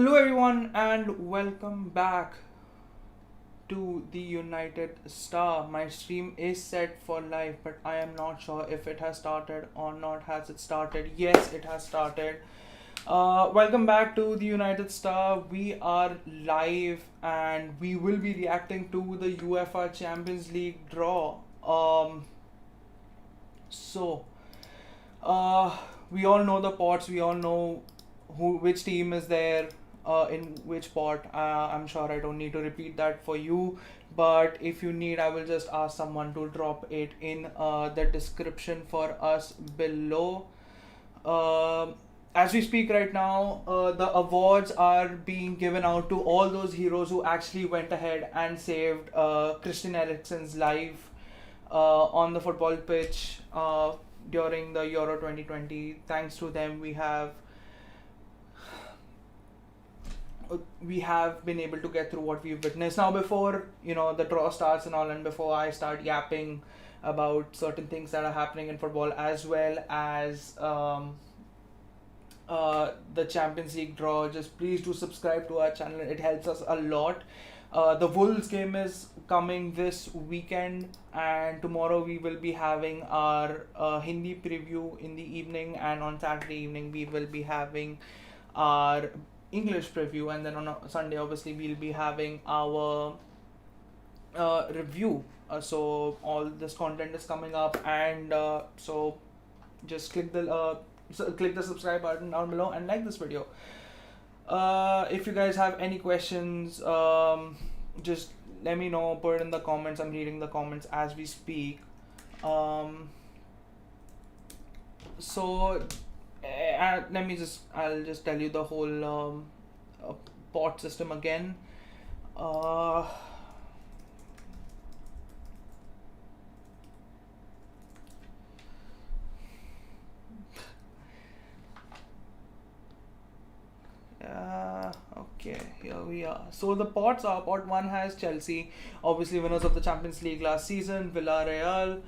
Hello, everyone, and welcome back to the United Star. My stream is set for live, but I am not sure if it has started or not. Has it started? Yes, it has started. Welcome back to the United Star. We are live and we will be reacting to the UEFA Champions League draw. So, uh, we all know the pots. We all know which team is there in which pot. I'm sure I don't need to repeat that for you. But if you need, I will just ask someone to drop it in the description for us below. As we speak right now, the awards are being given out to all those heroes who actually went ahead and saved Christian Eriksen's life on the football pitch during the Euro 2020. Thanks to them, we have been able to get through what we've witnessed. Now, before the draw starts and all, and before I start yapping about certain things that are happening in football, as well as the Champions League draw, just please do subscribe to our channel. It helps us a lot. The Wolves game is coming this weekend, and tomorrow we will be having our Hindi preview in the evening, and on Saturday evening we will be having our English preview, and then on Sunday, obviously, we'll be having our review. So all this content is coming up, and so just click the subscribe button down below and like this video. If you guys have any questions, just let me know. Put it in the comments. I'm reading the comments as we speak. So I'll just tell you the whole pot system again. Uh, okay, here we are. So the pots are: pot 1 has Chelsea, obviously winners of the Champions League last season, Villarreal,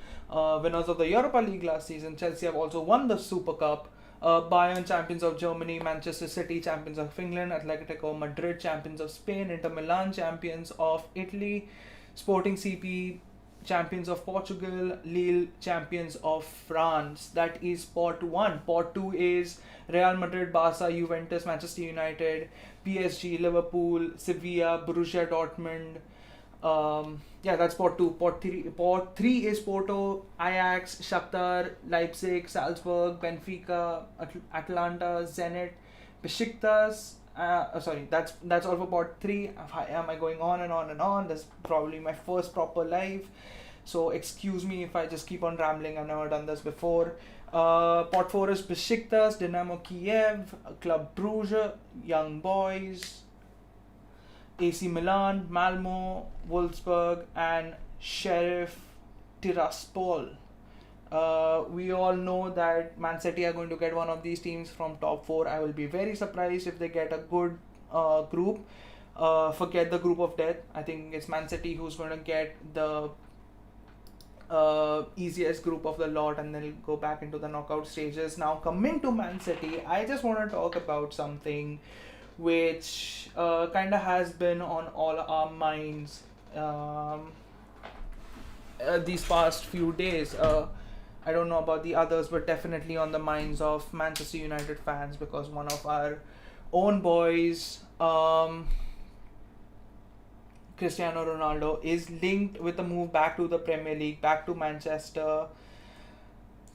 winners of the Europa League last season. Chelsea have also won the Super Cup. Bayern, champions of Germany; Manchester City, champions of England; Atletico Madrid, champions of Spain; Inter Milan, champions of Italy; Sporting CP, champions of Portugal; Lille, champions of France. That is pot 1. Pot 2 is Real Madrid, Barca, Juventus, Manchester United, PSG, Liverpool, Sevilla, Borussia Dortmund. Yeah, that's pot 2. Pot 3 is Porto, Ajax, Shakhtar, Leipzig, Salzburg, Benfica, Atlanta, Zenit, Besiktas. Sorry, that's all for pot 3. Am I going on and on and on? That's probably my first proper live, so excuse me if I just keep on rambling. I've never done this before. Pot 4 is Besiktas, Dynamo Kiev, Club Brugge, Young Boys, AC Milan, Malmo, Wolfsburg, and Sheriff Tiraspol. We all know that Man City are going to get one of these teams from top 4. I will be very surprised if they get a good group. Forget the group of death. I think it's Man City who's going to get the easiest group of the lot, and then go back into the knockout stages. Now, coming to Man City, I just want to talk about something which kind of has been on all our minds these past few days. I don't know about the others, but definitely on the minds of Manchester United fans, because one of our own boys, Cristiano Ronaldo, is linked with a move back to the Premier League, back to Manchester.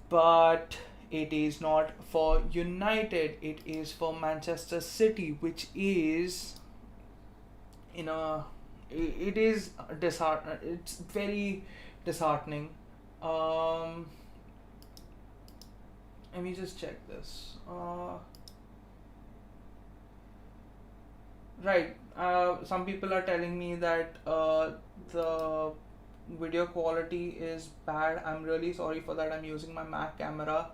But it is not for United, it is for Manchester City, which is it is disheartening. It's very disheartening. Let me just check this. Right. Some people are telling me that the video quality is bad. I'm really sorry for that. I'm using my Mac camera,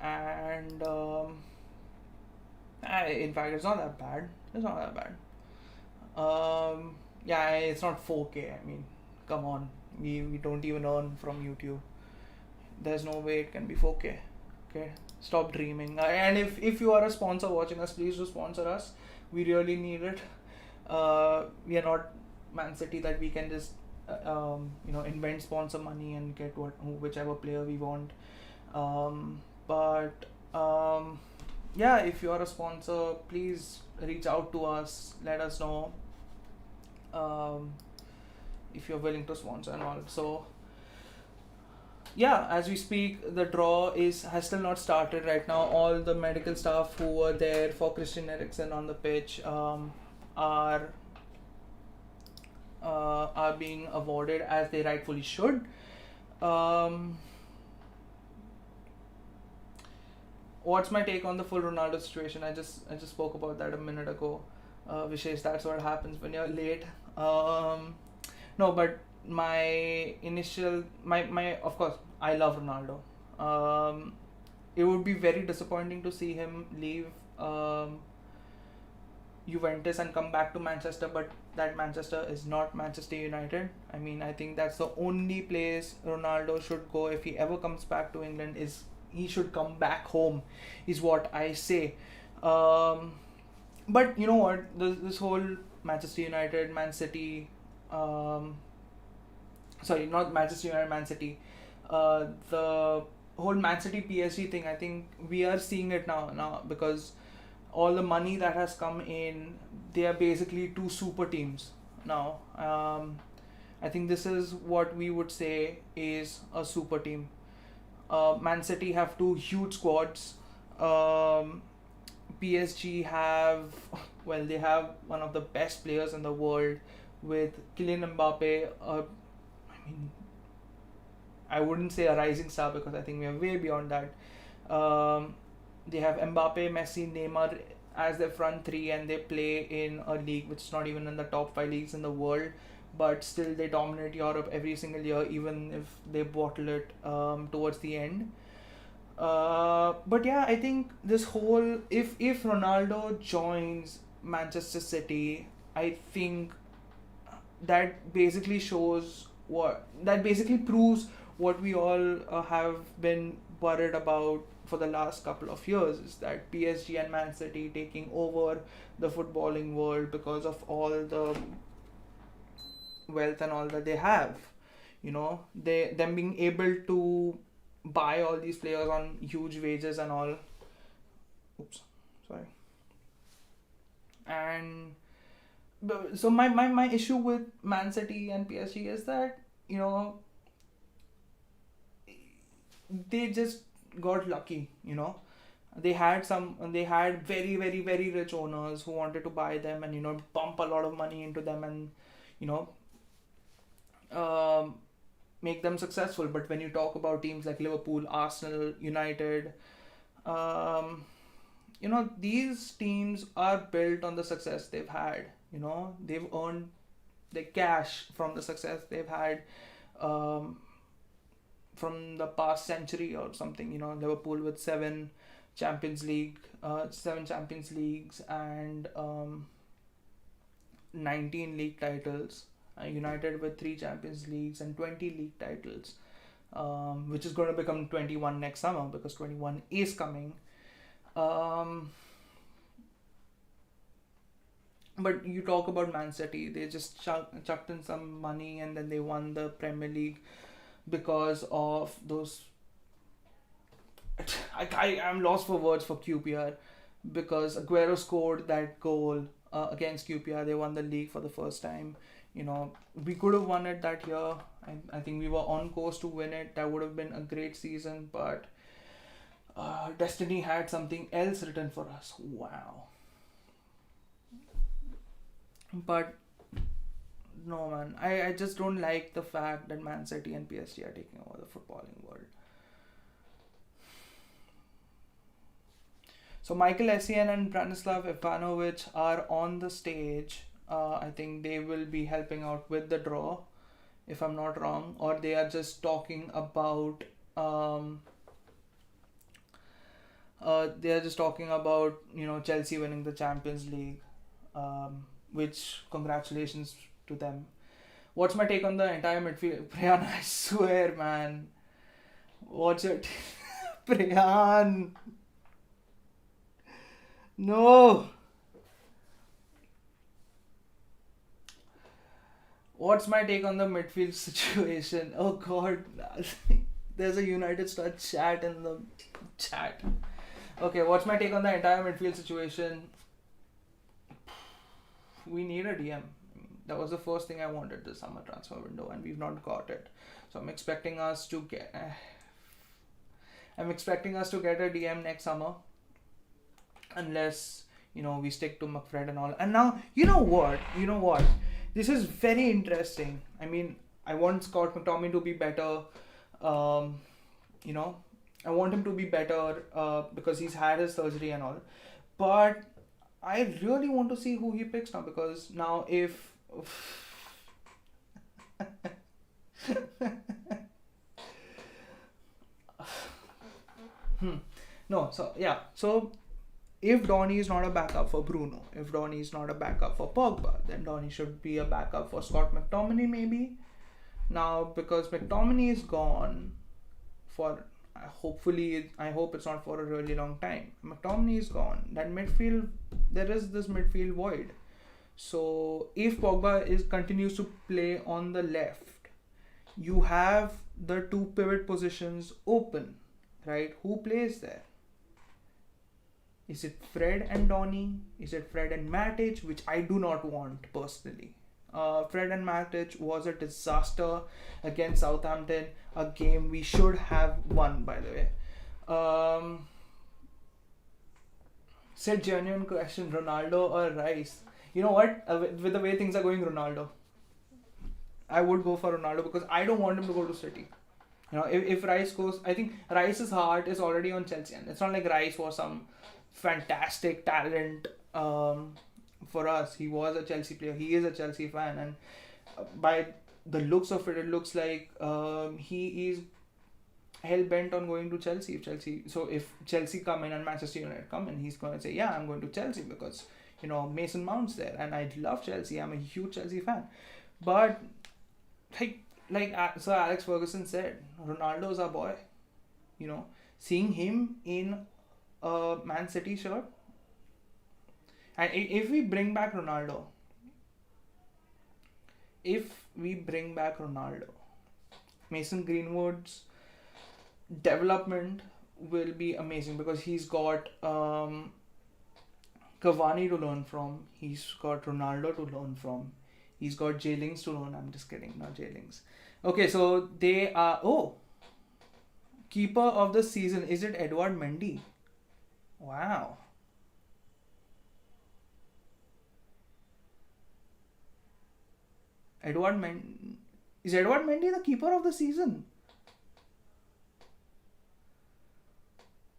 and in fact, it's not that bad. It's not that bad. Yeah, it's not 4K. I mean, come on. We don't even earn from YouTube. There's no way it can be 4K. Okay, stop dreaming. And if you are a sponsor watching us, please do sponsor us. We really need it. We are not Man City that we can just invent sponsor money and get whichever player we want. But yeah, if you are a sponsor, please reach out to us. Let us know um, if you're willing to sponsor and all. So yeah, as we speak, the draw is has still not started right now. All the medical staff who were there for Christian Eriksen on the pitch are are being awarded as they rightfully should. Um, what's my take on the full Ronaldo situation? I just spoke about that a minute ago. Vishesh, that's what happens when you're late. No, but my initial my of course I love Ronaldo. It would be very disappointing to see him leave Juventus and come back to Manchester, but that Manchester is not Manchester United. I mean, I think that's the only place Ronaldo should go if he ever comes back to England. Is he should come back home, is what I say. Um, but you know what? This whole Manchester United, Man City, um, sorry, not Manchester United, Man City, the whole Man City PSG thing. I think we are seeing it now because all the money that has come in, they are basically two super teams now. I think this is what we would say is a super team. Man City have two huge squads. Um, PSG have, well, they have one of the best players in the world with Kylian Mbappe. I mean, I wouldn't say a rising star because I think we are way beyond that. They have Mbappe, Messi, Neymar as their front three, and they play in a league which is not even in the top five leagues in the world, but still they dominate Europe every single year, even if they bottle it towards the end. But yeah, I think this whole if Ronaldo joins Manchester City, I think that basically shows what that basically proves what we all have been worried about for the last couple of years, is that PSG and Man City taking over the footballing world because of all the wealth and all that they have. They them being able to buy all these players on huge wages and all. Oops, sorry. And so my issue with Man City and PSG is that you know they just got lucky. They had very very very rich owners who wanted to buy them and pump a lot of money into them and you know um, make them successful. But when you talk about teams like Liverpool, Arsenal, United, um, these teams are built on the success they've had. They've earned the cash from the success they've had um, from the past century or something. Liverpool with seven Champions Leagues and 19 league titles. United with three Champions Leagues and 20 league titles, which is going to become 21 next summer because 21 is coming. Um, but you talk about Man City, they just chucked in some money and then they won the Premier League because of those. I am lost for words for QPR because Aguero scored that goal against QPR. They won the league for the first time. We could have won it that year. I think we were on course to win it. That would have been a great season, but destiny had something else written for us. Wow. But no, man, I just don't like the fact that Man City and PSG are taking over the footballing world. So Michael Essien and Branislav Ivanovic are on the stage. I think they will be helping out with the draw, if I'm not wrong, or they are just talking about. They are just talking about Chelsea winning the Champions League, which congratulations to them. What's my take on the entire midfield? Priyan, I swear, man. What's it? Priyan. No. What's my take on the midfield situation? Oh God, there's a United Star chat in the chat. Okay, what's my take on the entire midfield situation? We need a DM. That was the first thing I wanted this summer transfer window, and we've not got it. So I'm expecting us to get. I'm expecting us to get a DM next summer, unless we stick to McFred and all. And now you know what, this is very interesting. I mean, I want Scott McTominay to be better. Um, you know, I want him to be better because he's had his surgery and all. But I really want to see who he picks now, because now if no, so yeah, so if Donny is not a backup for Bruno, if Donny is not a backup for Pogba, then Donny should be a backup for Scott McTominay maybe. Now, because McTominay is gone for I hope it's not for a really long time. McTominay is gone. That midfield, there is this midfield void. So if Pogba continues to play on the left, you have the two pivot positions open, right? Who plays there? Is it Fred and Donny? Is it Fred and Matic? Which I do not want personally. Fred and Matic was a disaster against Southampton, a game we should have won, by the way. Said genuine question, Ronaldo or Rice? You know what? With the way things are going, Ronaldo. I would go for Ronaldo because I don't want him to go to City. If Rice goes, I think Rice's heart is already on Chelsea, and it's not like Rice was some fantastic talent for us. He was a Chelsea player. He is a Chelsea fan, and by the looks of it, it looks like he is hell bent on going to Chelsea. If Chelsea come in and Manchester United come in, he's going to say, "Yeah, I'm going to Chelsea because Mason Mount's there, and I love Chelsea. I'm a huge Chelsea fan." But like Sir Alex Ferguson said, Ronaldo's our boy. Seeing him in a Man City shirt, and if we bring back Ronaldo, Mason Greenwood's development will be amazing because he's got Cavani to learn from, he's got Ronaldo to learn from, he's got J-Links to learn. I'm just kidding, not J-Links. Okay, so they are. Keeper of the season, is it Edward Mendy? Wow. Is Edward Mendy the keeper of the season?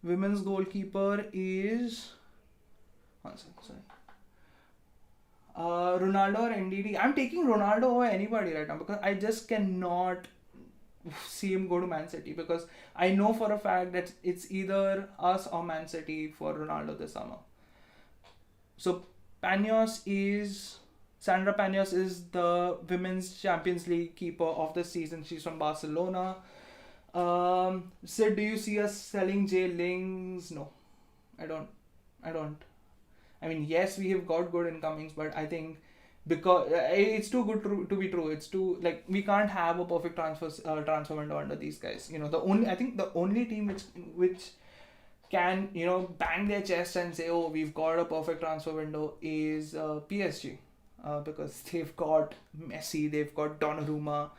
Women's goalkeeper is... One second, sorry. Ronaldo or NDD? I'm taking Ronaldo over anybody right now because I just cannot see him go to Man City, because I know for a fact that it's either us or Man City for Ronaldo this summer. So Sandra Panos is the Women's Champions League keeper of the season. She's from Barcelona. Sid, do you see us selling J-Links? No, I don't. I mean, yes, we have got good incomings, but I think because it's too good to be true. It's too, we can't have a perfect transfer window under these guys. I think the only team which can bang their chest and say, oh, we've got a perfect transfer window is PSG, because they've got Messi, they've got Donnarumma,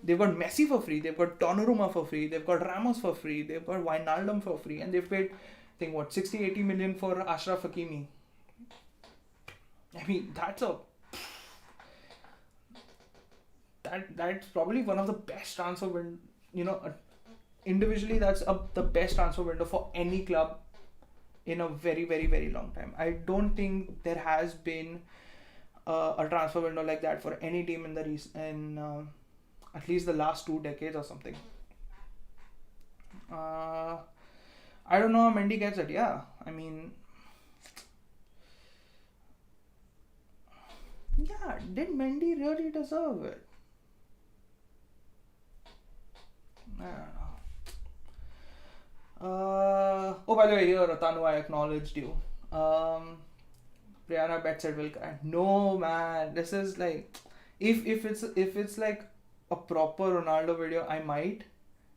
they've got Messi for free, they've got Donnarumma for free, they've got Ramos for free, they've got Wijnaldum for free, and they've paid, I think 60-80 million for Ashraf Hakimi. I mean, that's probably one of the best transfer window. Individually, that's the best transfer window for any club in a very, very, very long time. I don't think there has been a transfer window like that for any team in at least the last 2 decades or something. I don't know how Mendy gets it. Yeah, I mean, yeah, did Mendy really deserve it? I don't know. By the way, here, Ratanu, I acknowledged you. Brianna Bet said will cry. No, man, this is If it's like a proper Ronaldo video, I might.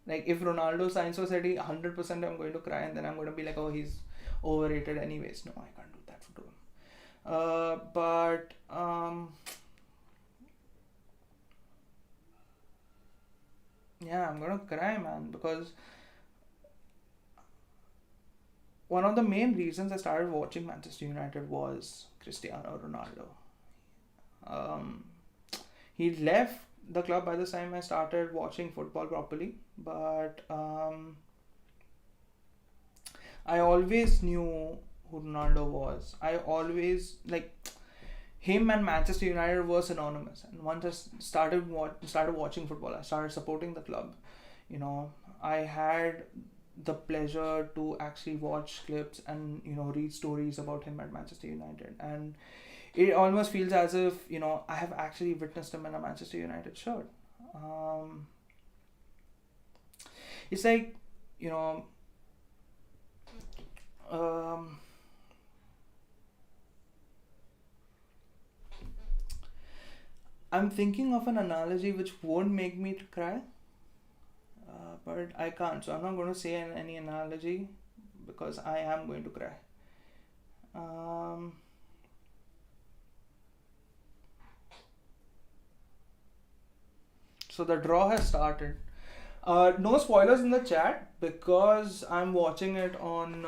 Like if Ronaldo signs for City, 100% I'm going to cry, and then I'm going to be like, oh, he's overrated anyways. No, I can't do that for him. But yeah, I'm gonna cry, man, because one of the main reasons I started watching Manchester United was Cristiano Ronaldo. Um, he left the club by the time I started watching football properly, but I always knew who Ronaldo was. I always like him and Manchester United were synonymous. And once I started watching football, I started supporting the club. You know, I had the pleasure to actually watch clips and read stories about him at Manchester United, and it almost feels as if I have actually witnessed him in a Manchester United shirt. Um, it's like you know um, I'm thinking of an analogy which won't make me cry, but I can't. So I'm not going to say any analogy because I am going to cry. Um, so the draw has started. No spoilers in the chat because I'm watching it on.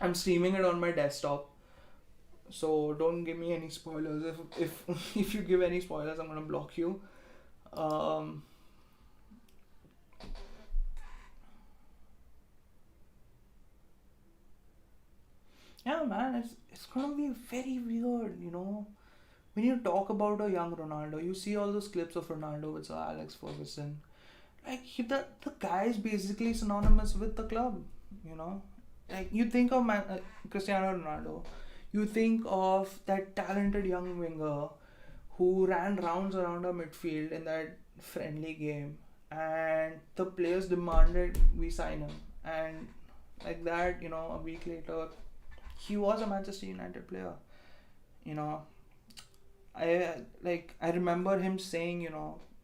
I'm streaming it on my desktop. So don't give me any spoilers. If if you give any spoilers, I'm gonna block you. Um, yeah, man, it's gonna be very weird. When you talk about a young Ronaldo, you see all those clips of Ronaldo with Sir Alex Ferguson. Like the guy is basically synonymous with the club. You know, like you think of Cristiano Ronaldo, you think of that talented young winger who ran rounds around a midfield in that friendly game, and the players demanded we sign him, and like that, a week later, he was a Manchester United player. You know, I remember him saying,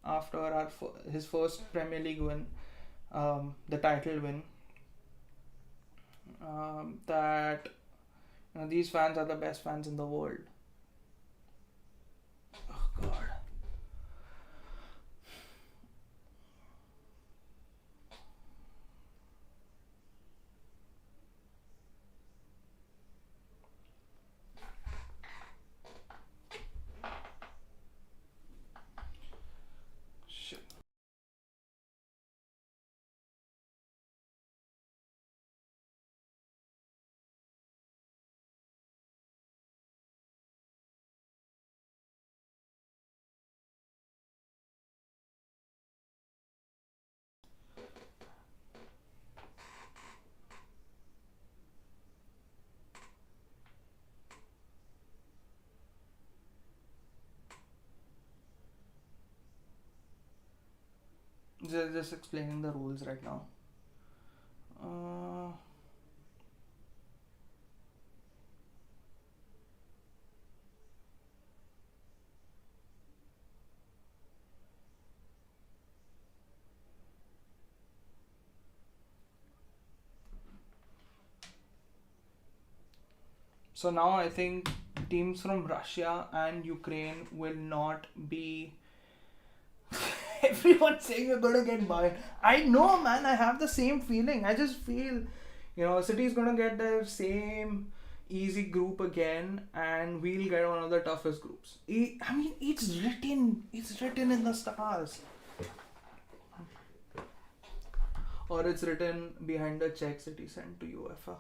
after his first Premier League win, the title win, that these fans are the best fans in the world. Oh God. Shit. Just explaining the rules right now. Uh, so now I think teams from Russia and Ukraine will not be. Everyone's saying you're gonna get by. I know, man. I have the same feeling. I just feel, City's gonna get their same easy group again, and we'll get one of the toughest groups. I mean, it's written. It's written in the stars, or it's written behind the checks that he sent to Uefa.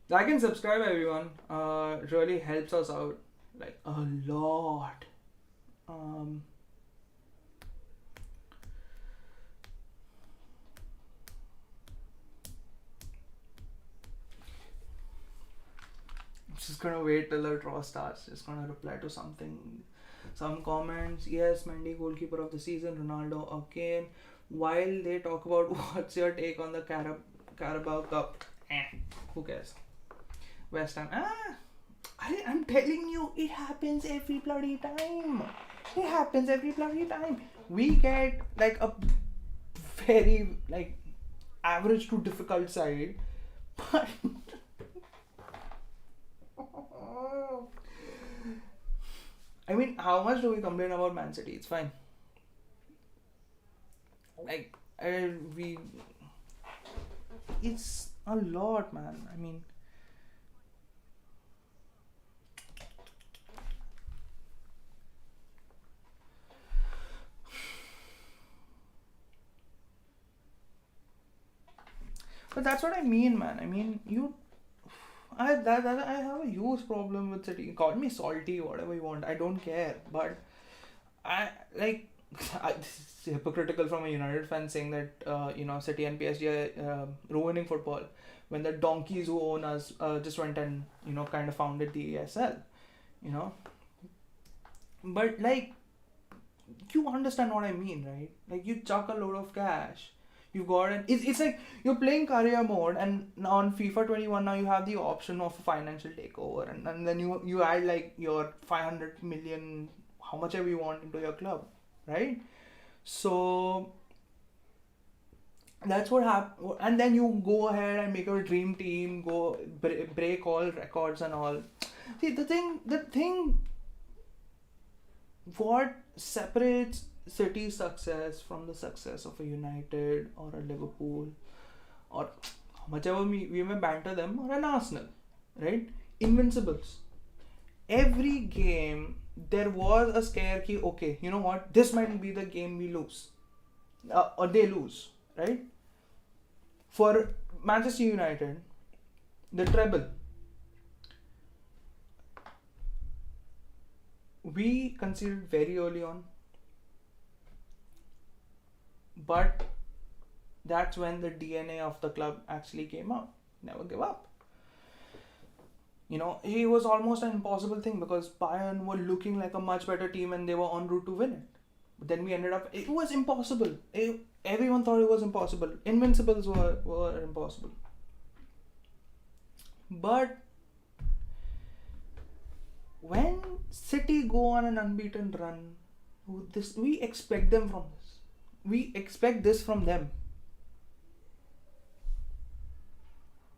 Like and subscribe, everyone. It really helps us out, like a lot. Um, just gonna wait till the draw starts. Just gonna reply to something, some comments. Yes, Mendy goalkeeper of the season. Ronaldo again. While they talk about what's your take on the Carabao Cup, who cares? West Ham. I'm telling you, it happens every bloody time. It happens every bloody time. We get like a very like average to difficult side, but I mean, how much do we complain about Man City? It's fine. Like, it's a lot, man. I mean, but that's what I mean, man. I mean, I have a huge problem with City. Call me salty, whatever you want. I don't care, but I like. It's hypocritical from a United fan saying that City and PSG are ruining football when the donkeys who own us just went and kind of founded the ESL, you know. But like, you understand what I mean, right? Like, you chuck a load of cash. You've got it's like you're playing career mode, and on FIFA 21 now you have the option of a financial takeover, and then you add like your 500 million, how much ever you want into your club, right? So that's what happened, and then you go ahead and make your dream team, go break all records and all. See, the thing what separates City's success from the success of a United or a Liverpool or whichever we may banter them, or an Arsenal, right? Invincibles. Every game there was a scare key. Okay, you know what? This might be the game we lose, or they lose, right? For Manchester United, the treble. We conceded very early on, but that's when the DNA of the club actually came out. Never give up. It was almost an impossible thing because Bayern were looking like a much better team and they were en route to win it. But then we ended up, it was impossible. Everyone thought it was impossible. Invincibles were impossible. But when City go on an unbeaten run, we expect them from this. We expect this from them.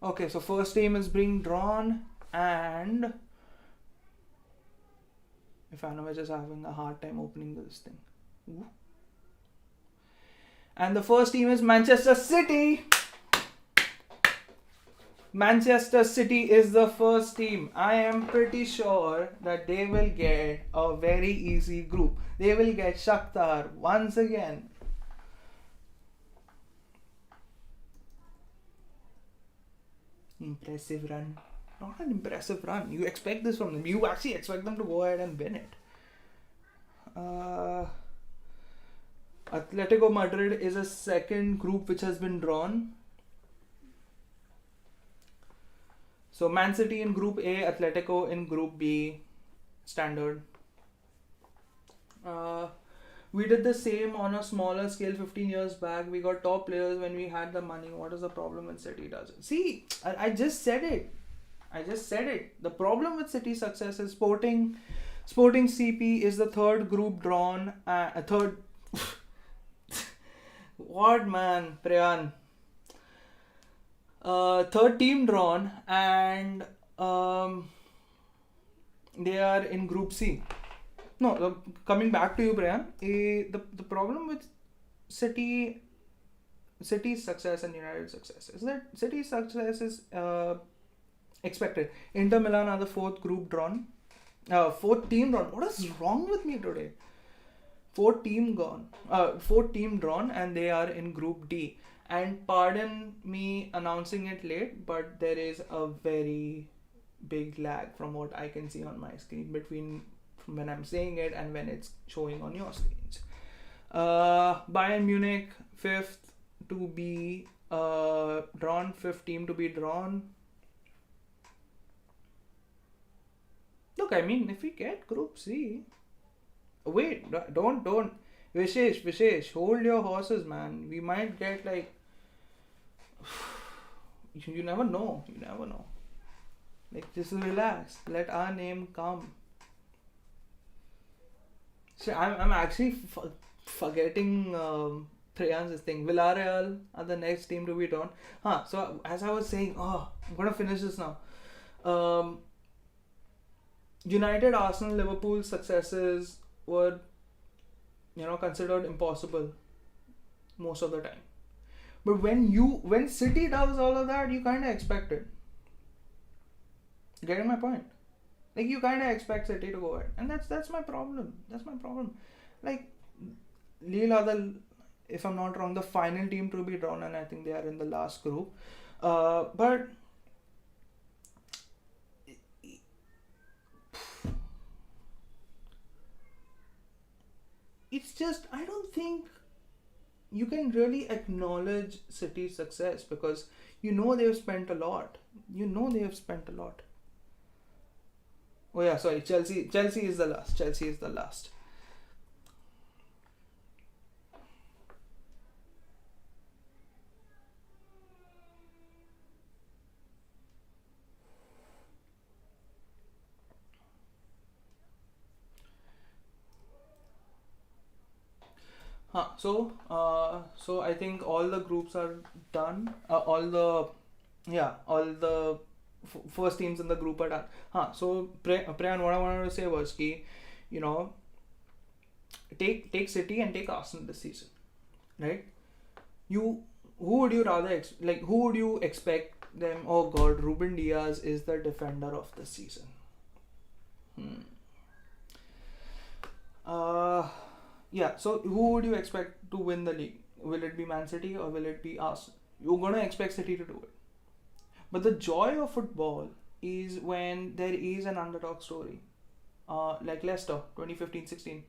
Okay, so first team is being drawn, and Ivanovic is having a hard time opening this thing. Ooh. And the first team is Manchester City. Manchester City is the first team. I am pretty sure that they will get a very easy group. They will get Shakhtar once again. Impressive run. Not an impressive run. You expect this from them. You actually expect them to go ahead and win it. Atletico Madrid is a second group which has been drawn. So Man City in Group A, Atletico in Group B, standard. We did the same on a smaller scale 15 years back. We got top players when we had the money. What is the problem when City does it? See, I just said it. The problem with City's success is Sporting CP is the third group drawn. Third. What, man, Prayan? Third team drawn, and they are in Group C. No, coming back to you, Brian. The problem with City's success and United's success is that City's success is expected. Inter Milan are the fourth team drawn. What is wrong with me today? Fourth team drawn, and they are in Group D. And pardon me announcing it late, but there is a very big lag from what I can see on my screen between when I'm saying it and when it's showing on your screens. Bayern Munich, fifth to be drawn, fifth team to be drawn. look, I mean, if we get Group C, wait, don't, Vishesh, hold your horses, man. We might get like, you never know, you never know. Like, just relax, let our name come. So I'm actually forgetting Trajan's thing. Villarreal are the next team to be drawn. So as I was saying, I'm gonna finish this now. Um, United, Arsenal, Liverpool successes were, considered impossible most of the time. But when City does all of that, you kind of expect it. Getting my point? Like, you kind of expect City to go ahead, and that's my problem. That's my problem. Like, Lille are if I'm not wrong, the final team to be drawn, and I think they are in the last group. But it's just, I don't think you can really acknowledge City's success, because they've spent a lot. They have spent a lot. Oh yeah, sorry. Chelsea is the last. Chelsea is the last. So I think all the groups are done. All the first teams in the group are done. So Prayan, what I wanted to say was ki, you know, take City and take Arsenal this season, right? Who would you rather who would you expect them? Oh God, Ruben Diaz is the defender of the season. Yeah. So who would you expect to win the league? Will it be Man City or will it be Arsenal? You're gonna expect City to do it. But the joy of football is when there is an underdog story, like Leicester 2015-16,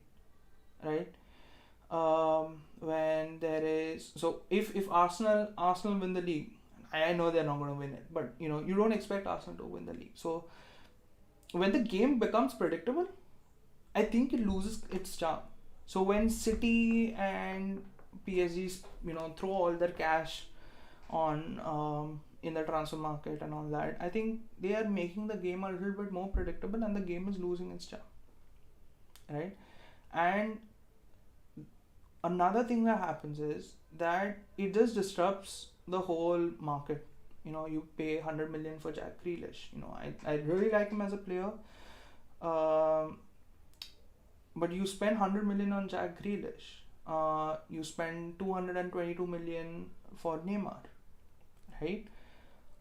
right? When there is, so if Arsenal win the league, I know they're not going to win it, but you don't expect Arsenal to win the league. So when the game becomes predictable, I think it loses its charm. So when City and PSG, throw all their cash on in the transfer market and all that, I think they are making the game a little bit more predictable, and the game is losing its charm, right? And another thing that happens is that it just disrupts the whole market. You pay 100 million for Jack Grealish. I really like him as a player, but you spend 100 million on Jack Grealish. You spend 222 million for Neymar, right?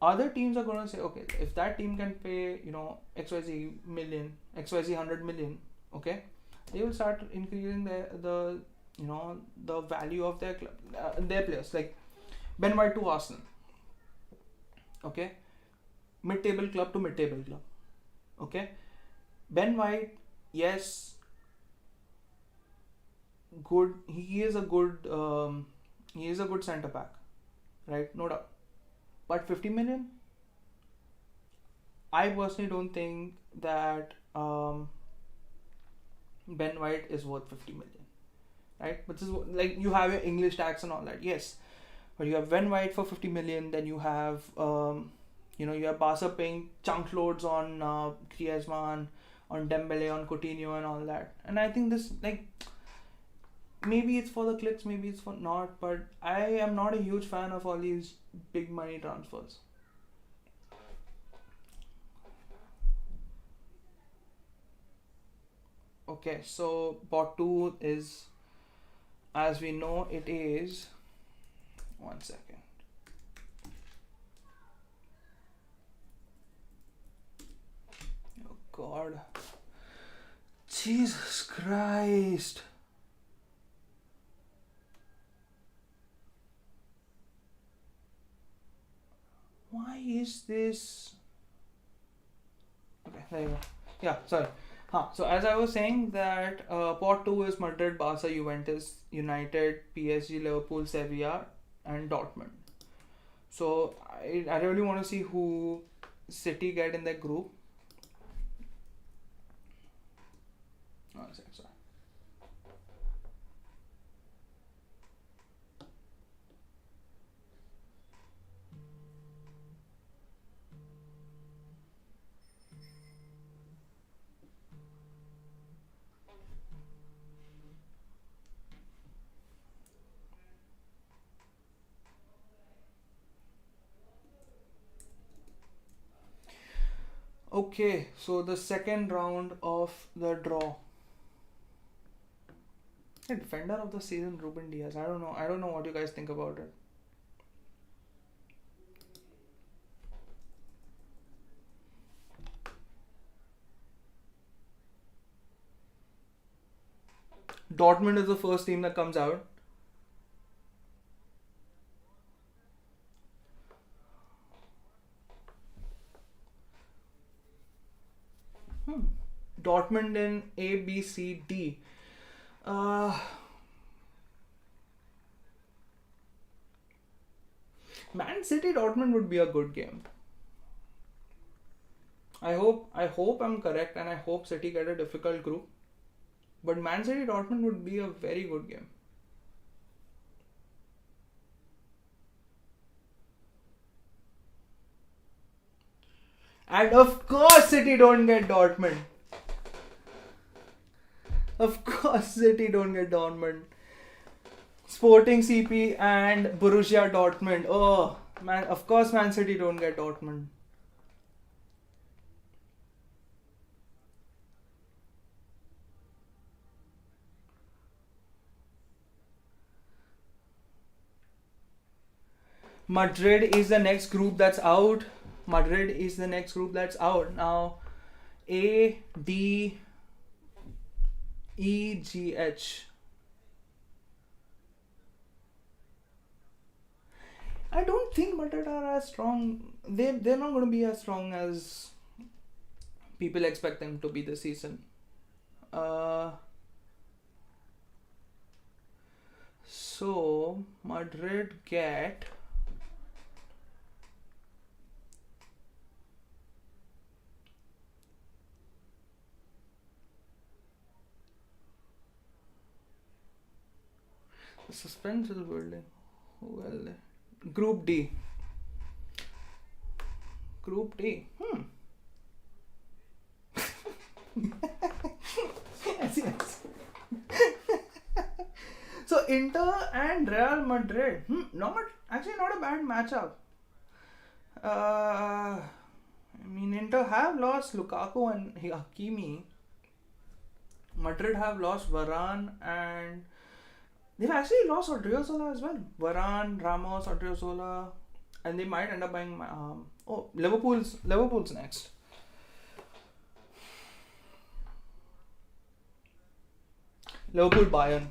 Other teams are going to say, okay, if that team can pay, XYZ 100 million, okay, they will start increasing the value of their club, their players. Like Ben White to Arsenal, okay, mid-table club to mid-table club, okay. Ben White, yes, good. He is a good centre back, right? No doubt. But 50 million, I personally don't think that Ben White is worth 50 million, right? Which is like, you have your English tax and all that, yes, but you have Ben White for 50 million. Then you have you have Barca paying chunk loads on Griezmann, on Dembele, on Coutinho, and all that. And I think this, like, maybe it's for the clicks, maybe it's for not, but I am not a huge fan of all these big money transfers. Okay, so pot 2 is, as we know, it is, one second. Oh God, Jesus Christ. Why is this? Okay, there you go. Yeah, sorry. So as I was saying that pot 2 is Madrid, Barca, Juventus, United, PSG, Liverpool, Sevilla, and Dortmund. So I really want to see who City get in that group. Okay, so the second round of the draw. The defender of the season, Ruben Diaz. I don't know. I don't know what you guys think about it. Dortmund is the first team that comes out. Hmm. Dortmund in A, B, C, D. Uh, Man City Dortmund would be a good game. I hope I'm correct, and I hope City get a difficult group. But Man City Dortmund would be a very good game. And of course City don't get Dortmund. Of course City don't get Dortmund. Sporting CP and Borussia Dortmund. Oh man, of course Man City don't get Dortmund. Madrid is the next group that's out. Madrid is the next group that's out. Now A, D, E, G, H. I don't think Madrid are as strong. They're not going to be as strong as people expect them to be this season. Uh, so Madrid get the suspense is building. Well, Group D. Group D. Yes, yes. So Inter and Real Madrid. Not a bad matchup. I mean, Inter have lost Lukaku and Hakimi. Madrid have lost Varane, and they've actually lost Odriozola as well. Varane, Ramos, Odriozola, and they might end up buying. Liverpool's next. Liverpool Bayern.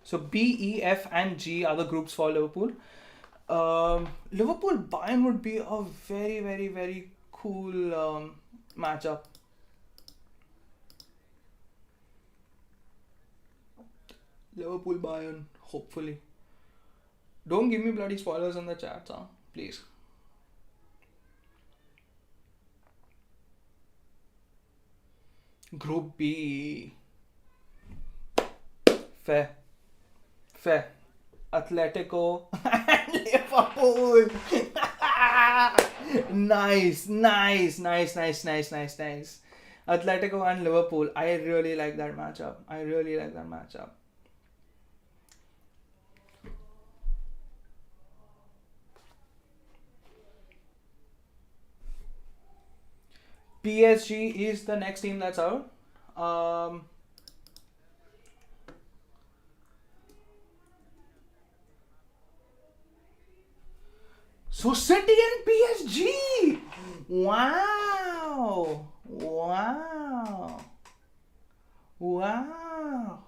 So B, E, F, and G are the groups for Liverpool. Liverpool Bayern would be a very, very, very cool matchup. Liverpool Bayern, hopefully. Don't give me bloody spoilers in the chat, huh? Please. Group B. Fair. Fair. Atletico and Liverpool. Nice, nice, nice, nice, nice, nice, nice. Atletico and Liverpool. I really like that matchup. I really like that matchup. PSG is the next team that's out. So City and PSG. Wow. Wow. Wow.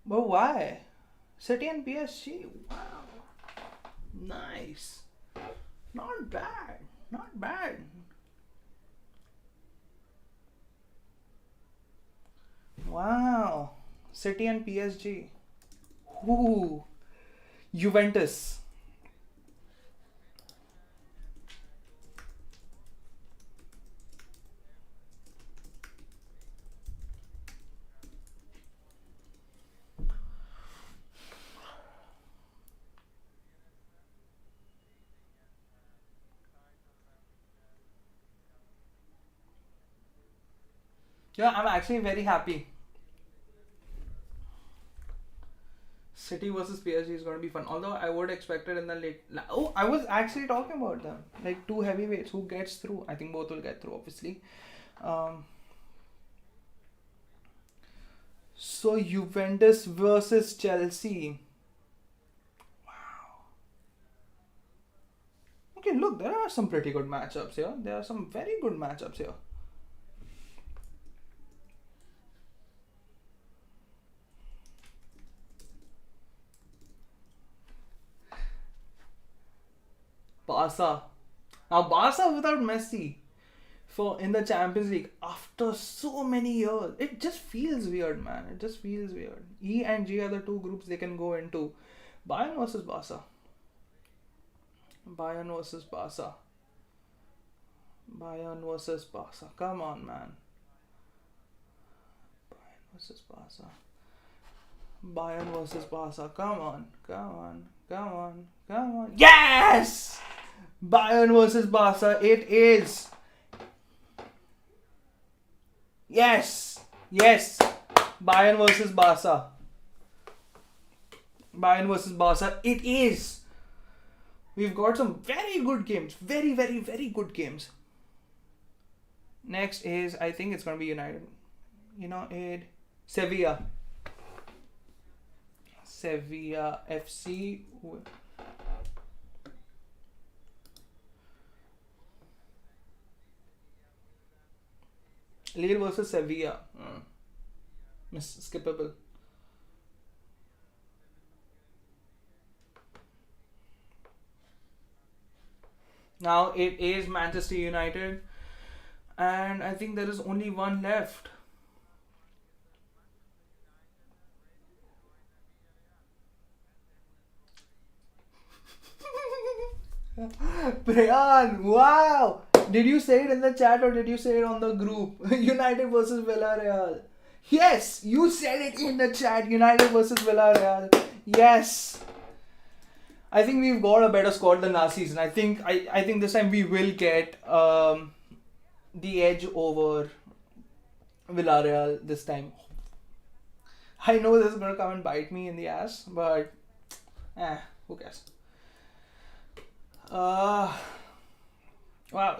But why? City and PSG. Wow. Nice. Not bad. Not bad. Wow. City and PSG. Ooh. Juventus. Yeah, I'm actually very happy. City versus PSG is going to be fun. Although I would expect it in the late. Oh, I was actually talking about them. Like two heavyweights. Who gets through? I think both will get through, obviously. Um, so Juventus versus Chelsea. Okay, look, there are some pretty good matchups here. There are some very good matchups here. Barca. Now Barca without Messi for in the Champions League after so many years. It just feels weird, man. It just feels weird. E and G are the two groups they can go into. Bayern versus Barca. Bayern versus Barca. Bayern versus Barca. Come on, man. Bayern versus Barca. Bayern versus Barca. Come on. Come on. Come on. Come on. Yes! Bayern versus Barca. It is. Yes. Yes. Bayern versus Barca. Bayern versus Barca. It is. We've got some very good games. Very, very, very good games. Next is, I think it's going to be United. Sevilla. Sevilla FC. Lille versus Sevilla. Skippable. Now it is Manchester United, and I think there is only one left. Priyan, wow! Did you say it in the chat or did you say it on the group? United versus Villarreal. Yes, you said it in the chat. United versus Villarreal. Yes. I think we've got a better squad than last season. I think this time we will get the edge over Villarreal this time. I know this is gonna come and bite me in the ass, but who cares? Wow.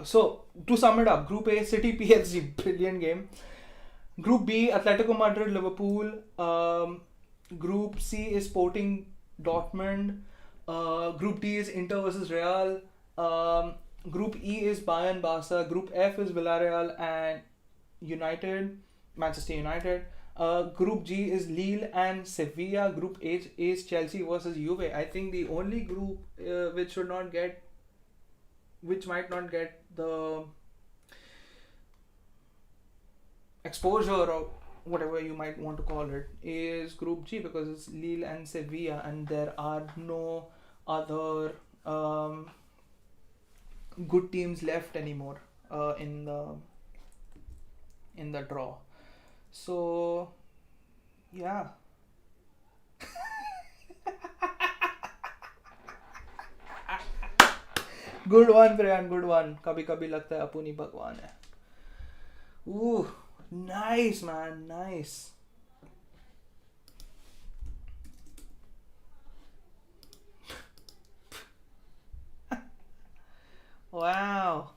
So to sum it up, Group A, City PSG, brilliant game. Group B, Atletico Madrid, Liverpool. Group C is Sporting Dortmund. Group D is Inter versus Real. Group E is Bayern Barca. Group F is Villarreal and Manchester United. Group G is Lille and Sevilla. Group H is Chelsea versus Juve. I think the only group which might not get the exposure or whatever you might want to call it, is Group G, because it's Lille and Sevilla, and there are no other good teams left anymore in the draw. So yeah. Good one, Priyan, good one. कभी कभी लगता है अपुनी भगवान है. Ooh, nice, man, nice. Wow.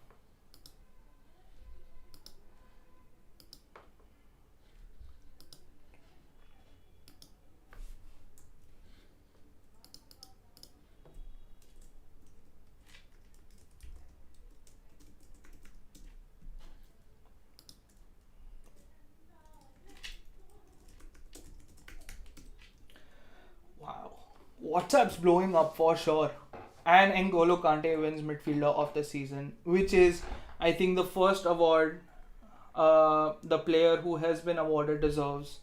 Wow. WhatsApp's blowing up for sure. And N'Golo Kante wins midfielder of the season, which is, I think, the first award the player who has been awarded deserves.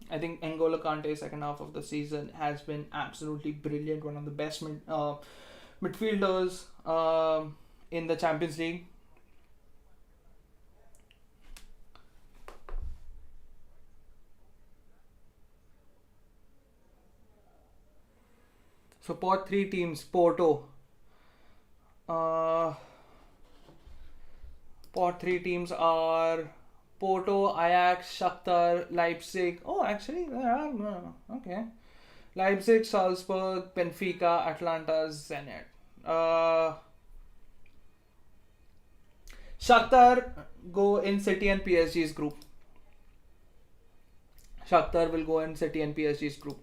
I think N'Golo Kante second half of the season has been absolutely brilliant. One of the best midfielders in the Champions League. So pot 3 teams, Porto. Pot 3 teams are Porto, Ajax, Shakhtar, Leipzig. Oh, actually, okay. Leipzig, Salzburg, Benfica, Atlanta, Zenit. Uh, Shakhtar go in City and PSG's group. Shakhtar will go in City and PSG's group.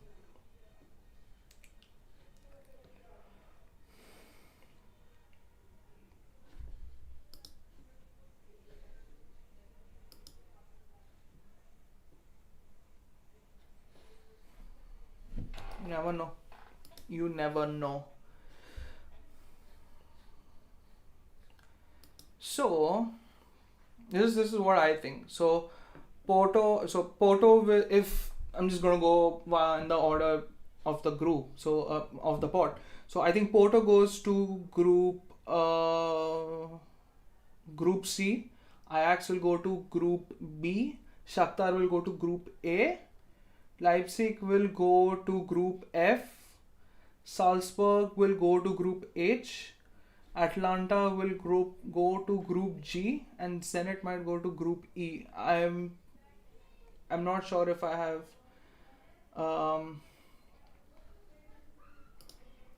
You never know. You never know. So this is what I think. Porto will, if I'm just gonna go in the order of the group, of the pot. So I think Porto goes to group C. Ajax will go to group B. Shakhtar will go to group A. Leipzig will go to group F. Salzburg will go to group H. Atlanta will go to group G, and Zenit might go to group E. I'm not sure if I have.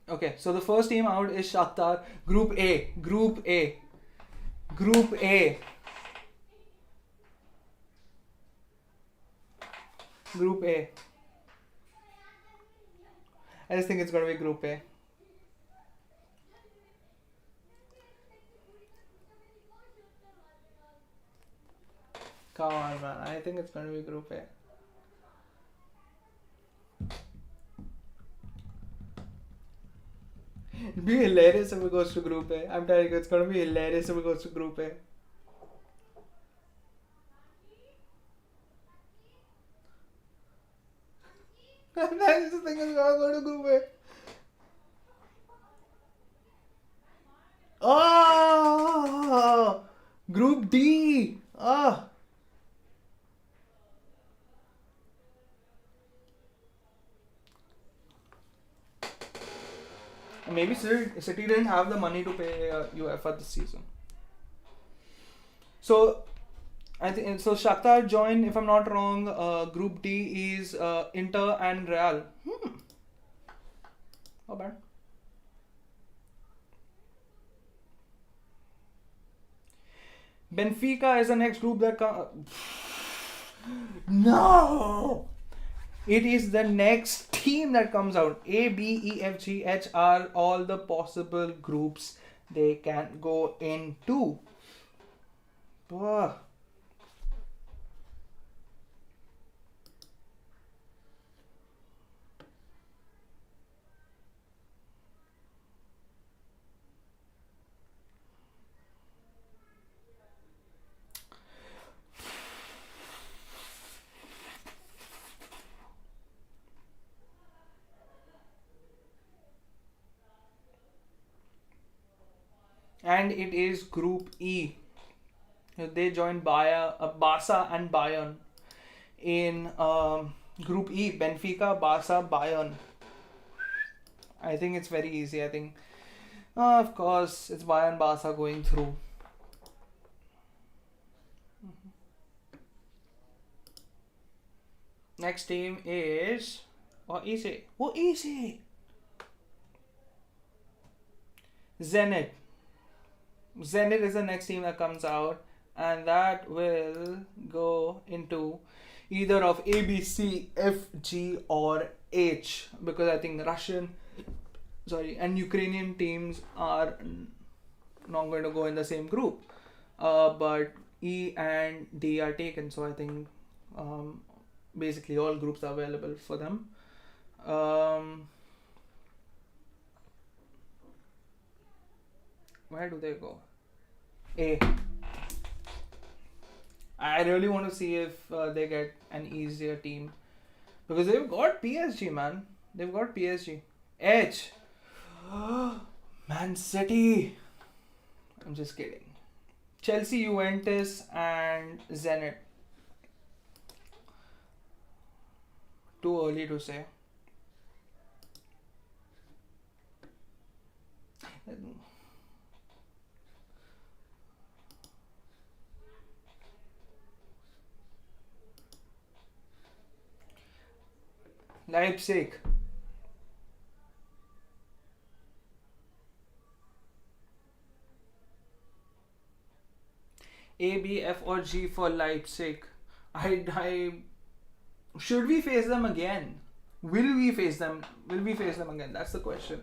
Okay, so the first team out is Shakhtar. Group A. Group A. Group A. Group A. I just think it's gonna be Group A. Come on, man. I think it's gonna be Group A. It'd be hilarious if it goes to Group A. I'm telling you, it's gonna be hilarious if it goes to Group A. I just think it's gonna go to Group A. Oh, Group D. Ah. Maybe City didn't have the money to pay Uefa this season. So I think so. Shakhtar join, if I'm not wrong. Group D is Inter and Real. How bad? Benfica is the next group that comes. No! It is the next team that comes out. A, B, E, F, G, H are all the possible groups they can go into. Ugh. And it is Group E. They joined Barca and Bayern in Group E. Benfica, Barca, Bayern. I think it's very easy. I think, of course, it's Bayern, Barca going through. Next team is easy. Easy. Zenit. Zenit is the next team that comes out, and that will go into either of A, B, C, F, G, or H, because I think and Ukrainian teams are not going to go in the same group. But E and D are taken, so I think basically all groups are available for them. Where do they go? A. I really want to see if they get an easier team, because they've got PSG, man. They've got PSG. H. Man City. I'm just kidding. Chelsea, Juventus, and Zenit. Too early to say. Leipzig. A, B, F, or G for Leipzig. I should we face them again? Will we face them? Will we face them again? That's the question.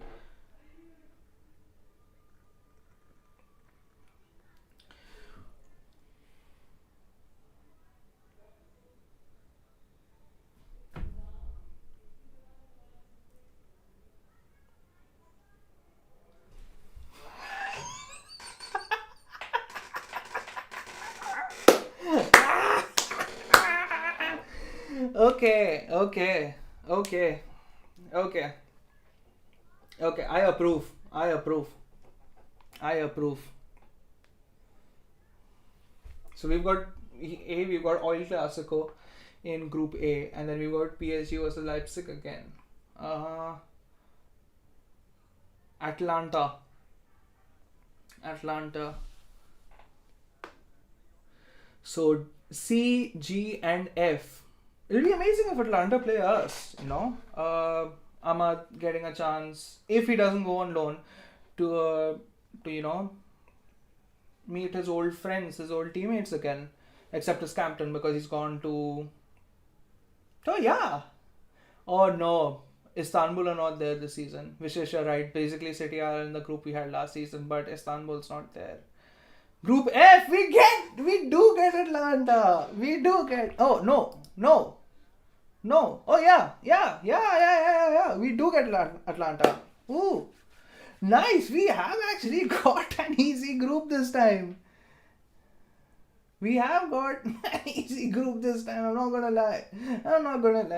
Okay, okay, okay, okay, okay. I approve. I approve. I approve. So we've got A. We've got Oil Clasico in Group A, and then we've got PSG versus Leipzig again. Uh, Atlanta. Atlanta. So C, G, and F. It'll be amazing if Atlanta play us. Ahmad getting a chance if he doesn't go on loan to meet his old friends, his old teammates again, except his captain because he's gone to. Oh yeah. Oh no. Istanbul are not there this season. Vishesh, you're right. Basically, City are in the group we had last season, but Istanbul's not there. Group F, we do get Atlanta. We do get. Oh no, no, no. Oh yeah. We do get Atlanta. Ooh, nice. We have actually got an easy group this time. We have got an easy group this time. I'm not gonna lie.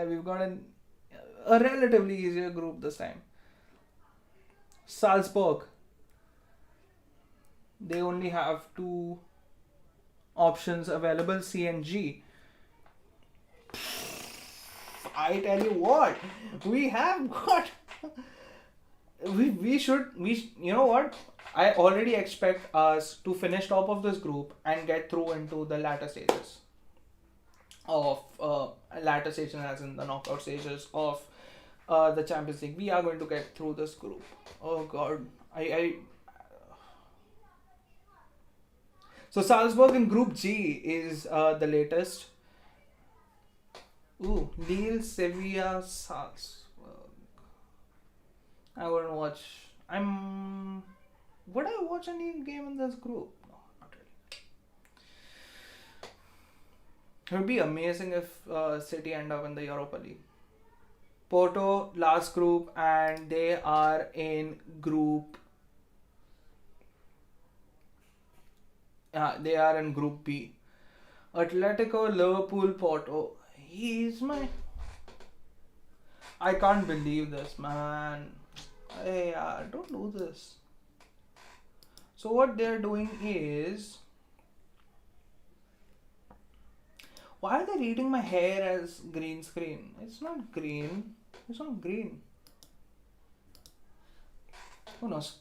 We've got a relatively easier group this time. Salzburg. They only have two options available, C and G. I tell you what, we have got. We should. You know what? I already expect us to finish top of this group and get through into the latter stages of latter stages, as in the knockout stages of the Champions League. We are going to get through this group. Oh God, I So Salzburg in Group G is the latest. Ooh, Lille, Sevilla, Salzburg. I wouldn't watch. Would I watch any game in this group? No, not really. It would be amazing if City end up in the Europa League. Porto, last group, and they are in Group. They are in Group B. Atletico, Liverpool, Porto. I can't believe this, man. Hey, don't do this. So what they're doing is, why are they reading my hair as green screen? It's not green. It's not green. Who knows?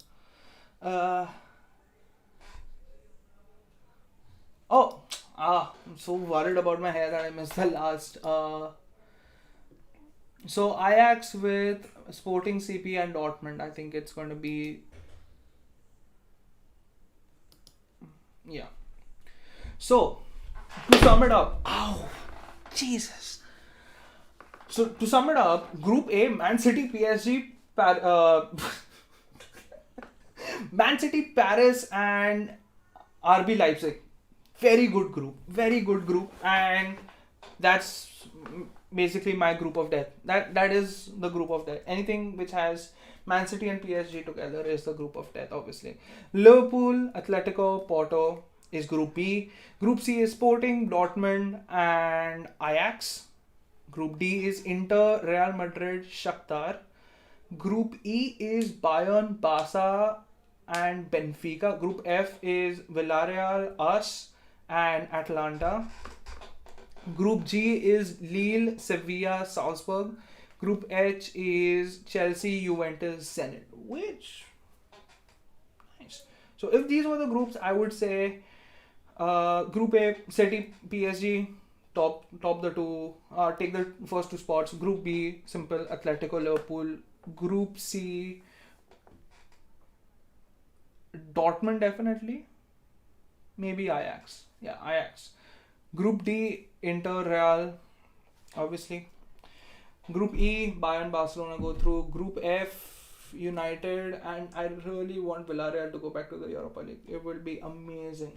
I'm so worried about my hair that I missed the last. So Ajax with Sporting CP and Dortmund. I think it's going to be. Yeah. So, to sum it up. Ow! Jesus. So, to sum it up, Group A, Man City, PSG, Man City, Paris, and RB Leipzig. Very good group, and that's basically my group of death. That is the group of death. Anything which has Man City and PSG together is the group of death, obviously. Liverpool, Atletico, Porto is Group B. Group C is Sporting, Dortmund, and Ajax. Group D is Inter, Real Madrid, Shakhtar. Group E is Bayern, Barca, and Benfica. Group F is Villarreal, us, and Atlanta. Group G is Lille, Sevilla, Salzburg. Group H is Chelsea, Juventus, Zenit. Which nice. So if these were the groups, I would say Group A, City, PSG, top the two. Take the first two spots. Group B, simple. Atletico, Liverpool. Group C, Dortmund definitely. Maybe Ajax. Yeah, Ajax. Group D, Inter, Real. Obviously. Group E, Bayern, Barcelona go through. Group F, United, and I really want Villarreal to go back to the Europa League. It would be amazing.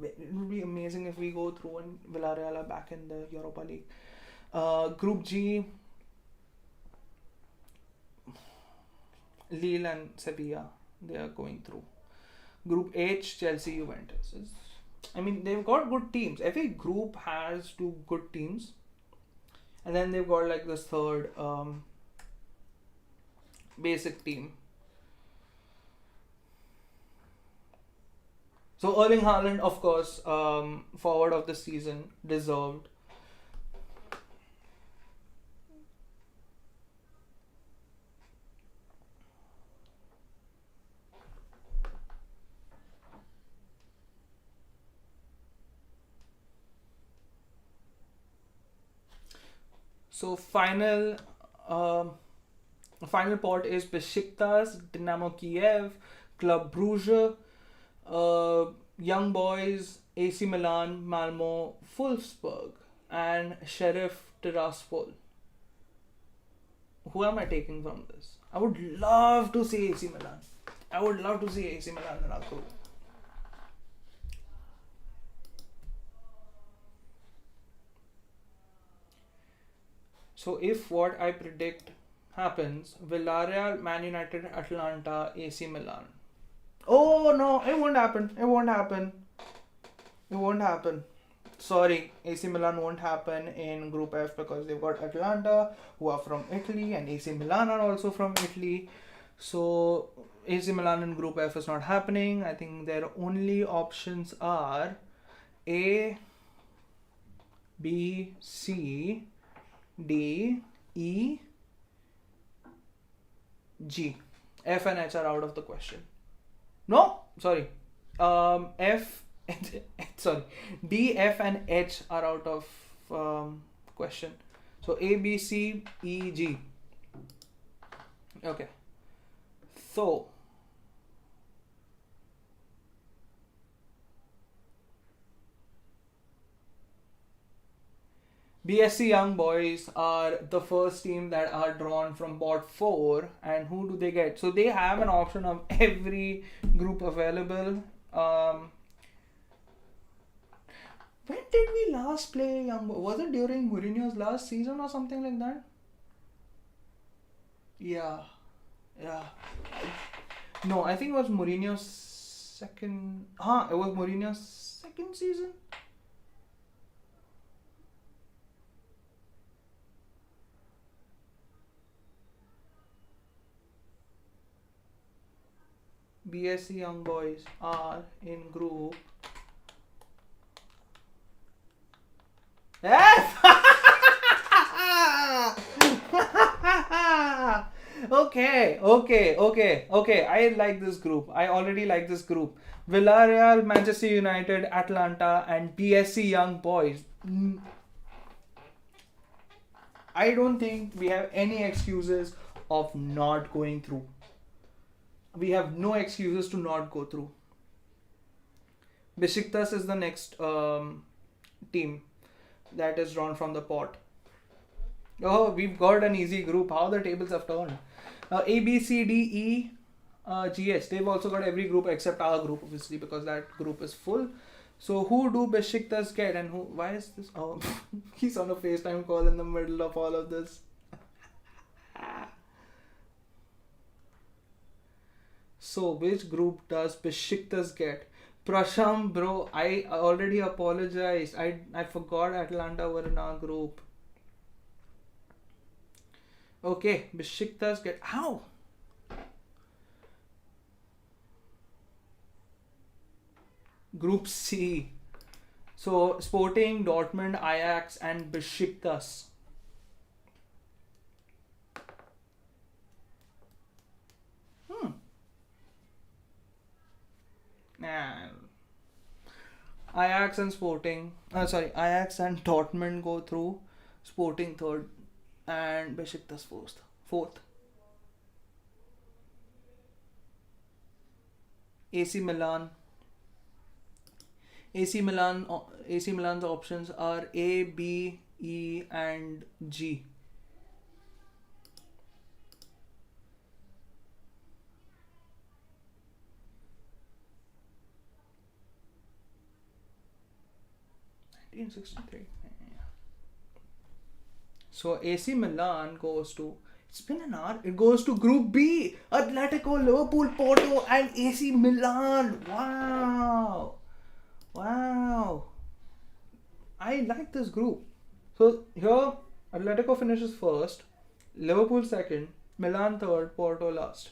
It would be amazing if we go through and Villarreal are back in the Europa League. Group G, Lille and Sevilla, they are going through. Group H, Chelsea, Juventus. I mean, they've got good teams. Every group has two good teams. And then they've got like this third basic team. So Erling Haaland, of course, forward of the season, deserved. So final pot is Besiktas, Dynamo Kiev, Club Brugge, Young Boys, AC Milan, Malmo, Wolfsburg, and Sheriff Tiraspol. Who am I taking from this? I would love to see AC Milan. I would love to see AC Milan in our group. So if what I predict happens, Villarreal, Man United, Atlanta, AC Milan. Oh no, it won't happen. It won't happen. It won't happen. Sorry, AC Milan won't happen in Group F because they've got Atlanta, who are from Italy, and AC Milan are also from Italy. So AC Milan in Group F is not happening. I think their only options are A, B, C, D, E, G. F and H are out of the question. No, sorry. F, sorry. D, F, and H are out of question. So A, B, C, E, G. Okay. So BSC Young Boys are the first team that are drawn from bot 4, and who do they get? So they have an option of every group available. When did we last play Young Boys? Was it during Mourinho's last season or something like that? Yeah. No, I think it was Mourinho's second. It was Mourinho's second season. BSC Young Boys are in group F. Okay. I like this group. I already like this group. Villarreal, Manchester United, Atlanta, and BSC Young Boys. I don't think we have any excuses of not going through. We have no excuses to not go through. Besiktas is the next team that is drawn from the pot. Oh, we've got an easy group. How the tables have turned. A, B, C, D, E, G, H. They've also got every group except our group, obviously, because that group is full. So who do Besiktas get, and who? Why is this? Oh, he's on a FaceTime call in the middle of all of this. So which group does Besiktas get? Prasham, bro, I already apologized. I forgot Atlanta were in our group. Okay, Besiktas get... How? Group C. So Sporting, Dortmund, Ajax, and Besiktas. Nah. Ajax and Dortmund go through. Sporting third, and Besiktas fourth. Fourth. AC Milan. AC Milan's options are A, B, E, and G. (1963). So AC Milan goes to. It's been an hour. It goes to Group B. Atletico, Liverpool, Porto, and AC Milan. Wow. Wow. I like this group. So here, Atletico finishes first, Liverpool second, Milan third, Porto last.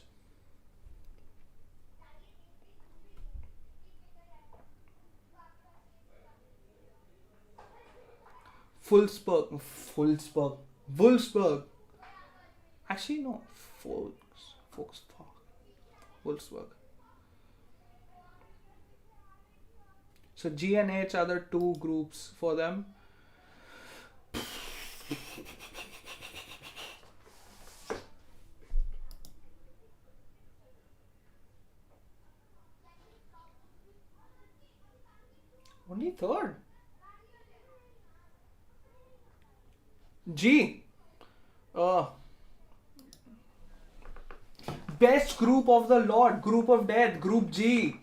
Wolfsburg. Actually, no. Volkswagen. Wolfsburg. So G and H are the two groups for them. Only third. G. Best group of the lot. Group of death. Group G.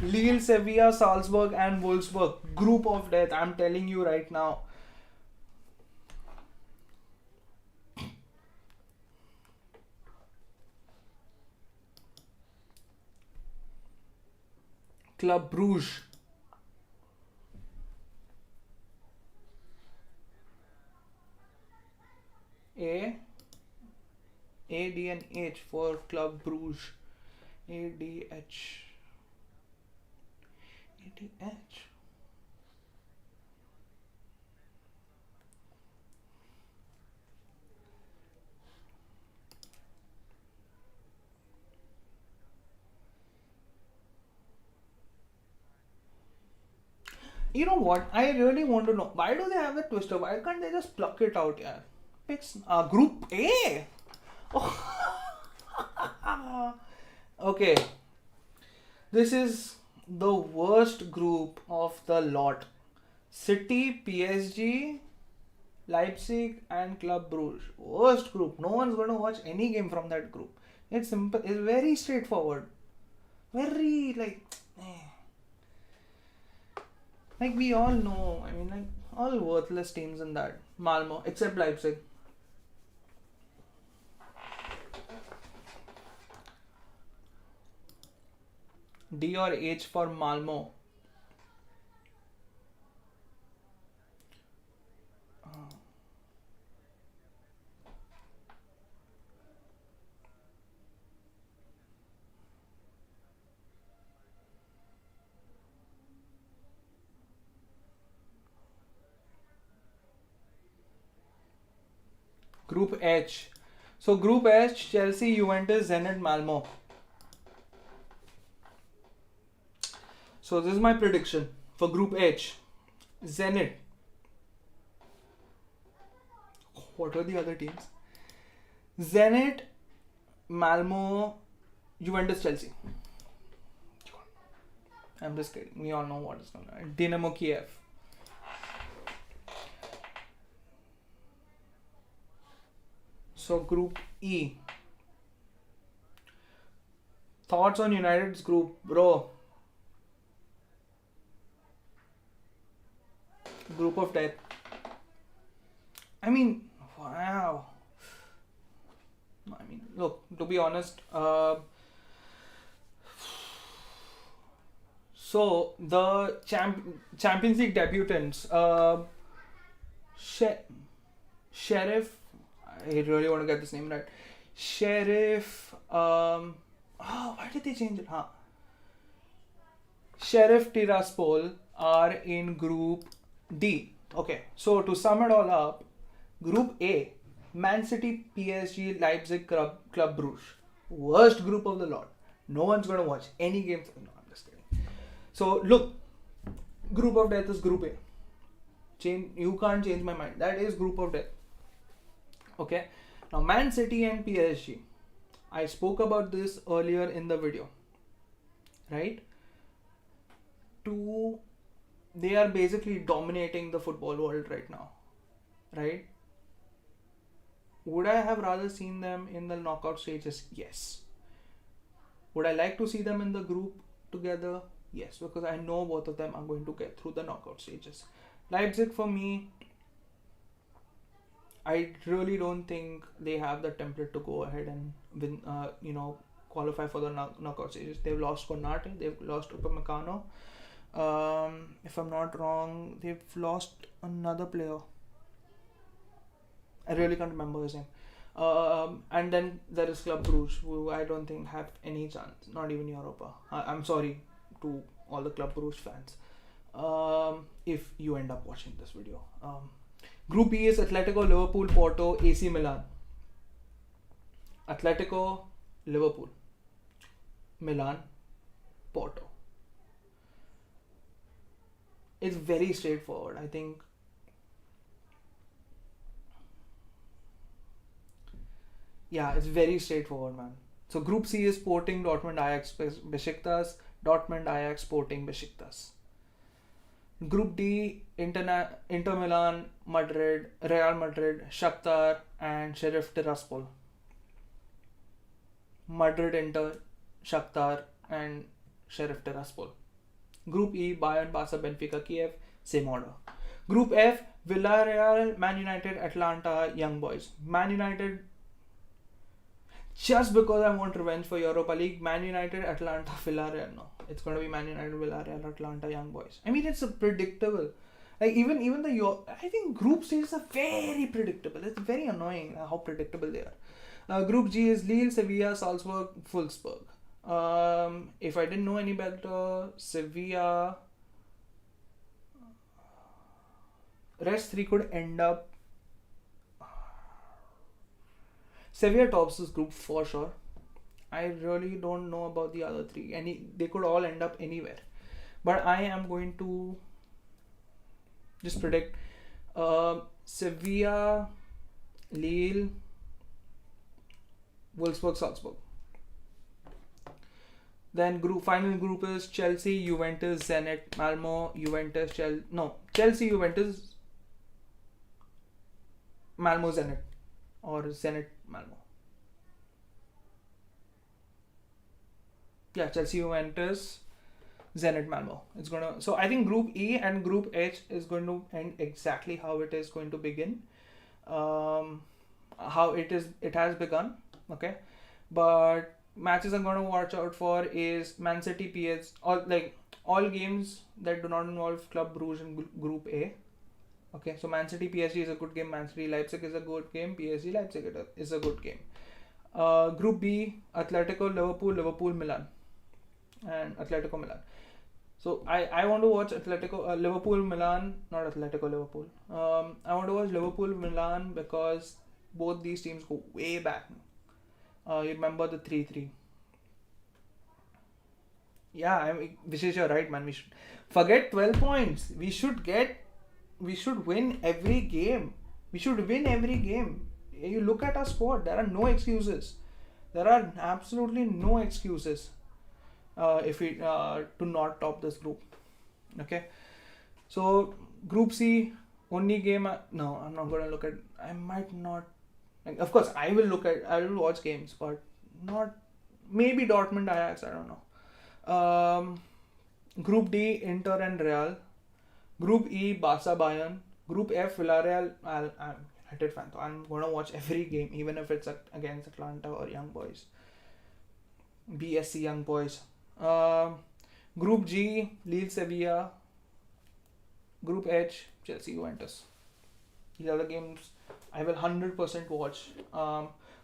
Lille, Sevilla, Salzburg, and Wolfsburg. Group of death. I'm telling you right now. Club Bruges. A, D, and H for Club Bruges. A, D, H. A, D, H. You know what? I really want to know. Why do they have the twister? Why can't they just pluck it out, yeah? Picks Group A. Okay. This is the worst group of the lot. City, PSG, Leipzig, and Club Brugge. Worst group. No one's going to watch any game from that group. It's simple. It's very straightforward. Very like we all know. I mean, like all worthless teams in that. Malmo, except Leipzig. D or H for Malmo. Group H. So Group H, Chelsea, Juventus, Zenit, Malmo. So this is my prediction for Group H. Zenit. What were the other teams? Zenit, Malmo, Juventus, Chelsea. I'm just kidding. We all know what is going on. Dynamo Kiev. So Group E. Thoughts on United's group, bro? Group of death. I mean, wow. I mean, look, to be honest, so the Champions League debutants, Sheriff, I really want to get this name right. Sheriff, why did they change it? Sheriff Tiraspol are in Group D. Okay, so to sum it all up, Group A, Man City, PSG, Leipzig, Club Brugge. Worst group of the lot. No one's going to watch any game. No, I'm just kidding. So look, Group of death is Group A. You can't change my mind. That is group of death. Okay. Now Man City and PSG. I spoke about this earlier in the video. Right? They are basically dominating the football world right now. Right? Would I have rather seen them in the knockout stages? Yes. Would I like to see them in the group together? Yes, because I know both of them are going to get through the knockout stages. Leipzig, for me, I really don't think they have the template to go ahead and win, qualify for the knockout stages. They've lost Konate, they've lost Upamecano. If I'm not wrong, they've lost another player. I really can't remember his name. And then there is Club Brugge, who I don't think have any chance, not even Europa. I'm sorry to all the Club Brugge fans, if you end up watching this video. Group B is Atletico, Liverpool, Porto, AC Milan. Atletico, Liverpool, Milan, Porto. It's very straightforward. I think it's very straightforward, man. So Group C is Sporting, Dortmund, Ajax, Besiktas, Dortmund, Ajax, Sporting, Besiktas. Group D, Inter Milan, Madrid, Real Madrid, Shakhtar, and Sheriff Tiraspol. Madrid, Inter, Shakhtar, and Sheriff Tiraspol. Group E, Bayern, Barca, Benfica, Kiev, same order. Group F, Villarreal, Man United, Atlanta, Young Boys. Man United, just because I want revenge for Europa League, Man United, Atlanta, Villarreal. No, it's going to be Man United, Villarreal, Atlanta, Young Boys. I mean, it's predictable. Like even I think group stages are very predictable. It's very annoying how predictable they are. Group G is Lille, Sevilla, Salzburg, Wolfsburg. If I didn't know any better, Sevilla, rest three could end up. Sevilla tops this group for sure. I really don't know about the other three. They could all end up anywhere. But I am going to just predict Sevilla, Lille, Wolfsburg, Salzburg. Then final group is Chelsea, Juventus, Zenit, Malmo, Juventus, Chelsea, Juventus, Malmo, Zenit, or Zenit, Malmo. Yeah, Chelsea, Juventus, Zenit, Malmo. So I think Group E and Group H is going to end exactly how it is going to begin. How it has begun. Okay, but matches I'm going to watch out for is Man City, PS, all games that do not involve Club Brugge in Group A. Okay, so Man City, PSG is a good game. Man City, Leipzig is a good game. PSG, Leipzig is a good game. Group B, Atletico, Liverpool, Milan, and Atletico, Milan. So I want to watch Liverpool, Milan, not Atletico, Liverpool. I want to watch Liverpool, Milan because both these teams go way back. You remember the 3-3. Yeah, Vishesh, you're right, man. We should forget 12 points. We should win every game. We should win every game. You look at our squad. There are no excuses. There are absolutely no excuses if we to not top this group. Okay. So Group C, only game. No, I'm not gonna look at. I might not. Of course, I will watch games, but not. Maybe Dortmund, Ajax. I don't know. Group D, Inter and Real. Group E, Barca, Bayern. Group F, Villarreal. I'm United fan, so I'm gonna watch every game, even if it's against Atlanta or Young Boys. BSC Young Boys. Group G, Lille, Sevilla. Group H, Chelsea, Juventus. These are the games I will 100% watch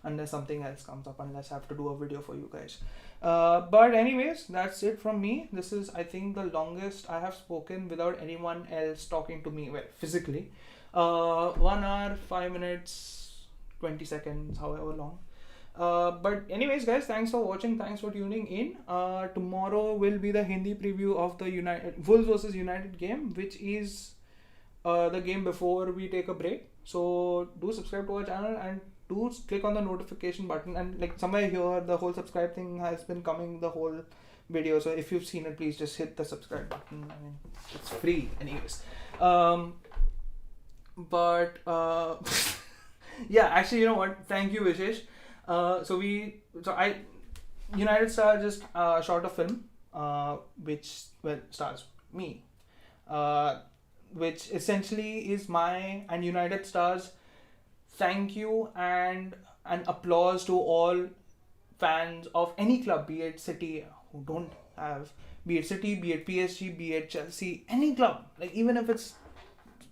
unless something else comes up, unless I have to do a video for you guys. But anyways, that's it from me. This is, I think, the longest I have spoken without anyone else talking to me, physically. 1 hour, 5 minutes, 20 seconds, however long. But anyways, guys, thanks for watching. Thanks for tuning in. Tomorrow will be the Hindi preview of the United Wolves versus United game, which is the game before we take a break. So do subscribe to our channel and do click on the notification button. And like somewhere here, the whole subscribe thing has been coming the whole video. So if you've seen it, please just hit the subscribe button. I mean, it's free, anyways. But yeah, actually, you know what? Thank you, Vishesh. United Star just shot a film, which stars me, which essentially is my and United Star's thank you and an applause to all fans of any club, be it City, who don't have, be it City, be it PSG, be it Chelsea, any club, like even if it's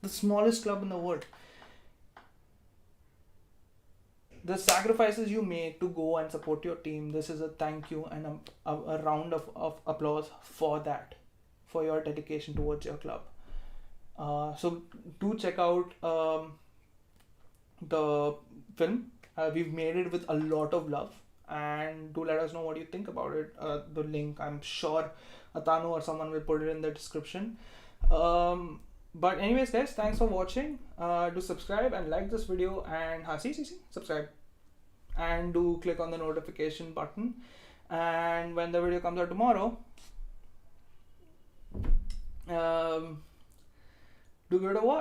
the smallest club in the world. The sacrifices you make to go and support your team, this is a thank you and a round of applause for that, for your dedication towards your club. So do check out the film. We've made it with a lot of love, and do let us know what you think about it. The link, I'm sure Atanu or someone will put it in the description. But anyways, guys, thanks for watching. Do subscribe and like this video, and subscribe, and do click on the notification button. And when the video comes out tomorrow, do give it a watch.